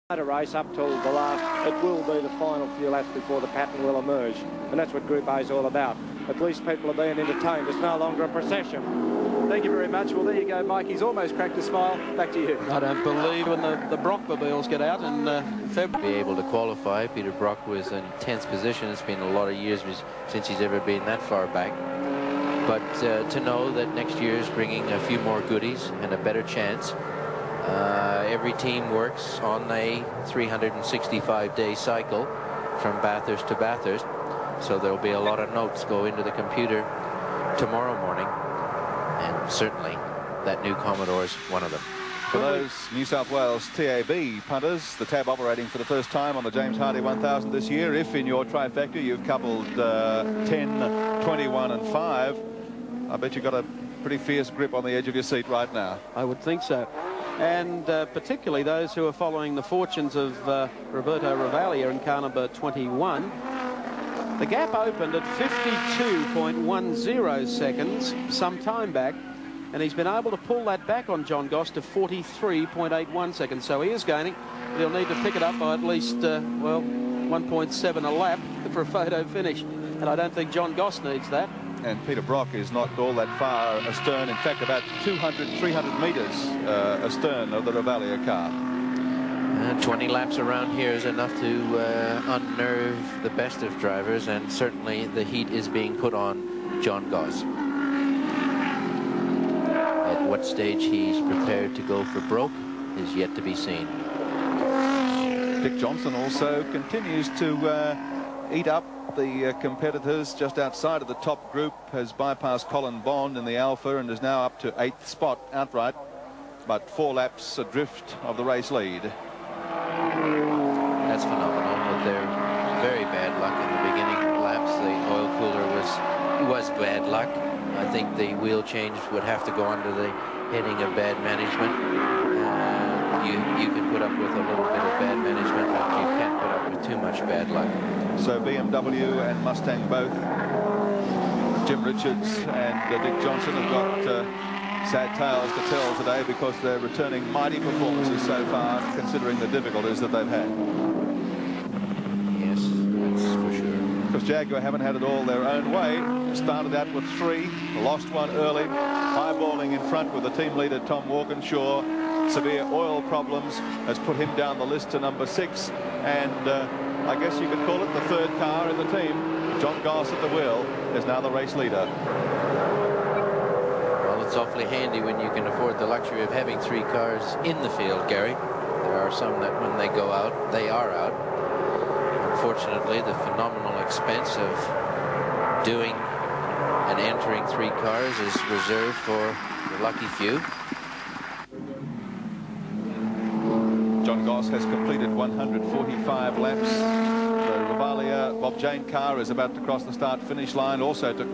A race up till the last. It will be the final few laps before the pattern will emerge, and that's what Group A is all about. At least people are being entertained. It's no longer a procession. Thank you very much. Well, there you go, Mike. He's almost cracked a smile. Back to you. I don't believe when the Brockmobiles get out in February. Be able to qualify. Peter Brock was in 10th position. It's been a lot of years since he's ever been that far back. But to know that next year is bringing a few more goodies and a better chance. Every team works on a 365-day cycle from Bathurst to Bathurst, so there'll be a lot of notes go into the computer tomorrow morning, and certainly that new Commodore is one of them. For those New South Wales TAB punters, the tab operating for the first time on the James Hardie 1000 this year. If in your trifecta you've coupled 10, 21 and 5, I bet you've got a pretty fierce grip on the edge of your seat right now. I would think so. And particularly those who are following the fortunes of Roberto Ravaglia in car number 21. The gap opened at 52.10 seconds some time back, and he's been able to pull that back on John Goss to 43.81 seconds. So he is gaining, but he'll need to pick it up by at least, well, 1.7 a lap for a photo finish. And I don't think John Goss needs that. And Peter Brock is not all that far astern. In fact, about 200, 300 metres astern of the Ravaglia car. 20 laps around here is enough to unnerve the best of drivers, and certainly the heat is being put on John Goss. At what stage he's prepared to go for broke is yet to be seen. Dick Johnson also continues to eat up the competitors just outside of the top group, has bypassed Colin Bond in the Alpha and is now up to 8th spot outright, but 4 laps adrift of the race lead. That's phenomenal. But they're very bad luck in the beginning laps. The oil cooler was bad luck. I think the wheel change would have to go under the heading of bad management. You can put up with a little bit of bad management, but you can't put up with too much bad luck. So BMW and Mustang both, Jim Richards and Dick Johnson, have got sad tales to tell today because they're returning mighty performances so far, considering the difficulties that they've had. Yes, that's for sure. Because Jaguar haven't had it all their own way. Started out with 3, lost one early, highballing in front with the team leader Tom Walkinshaw. Severe oil problems has put him down the list to number 6, and I guess you could call it the 3rd car in the team. John Goss at the wheel is now the race leader. Well, it's awfully handy when you can afford the luxury of having 3 cars in the field, Gary. There are some that when they go out, they are out. Unfortunately, the phenomenal expense of doing and entering 3 cars is reserved for the lucky few. John Goss has completed 145 laps. The Ravaglia Bob Jane car is about to cross the start-finish line. Also took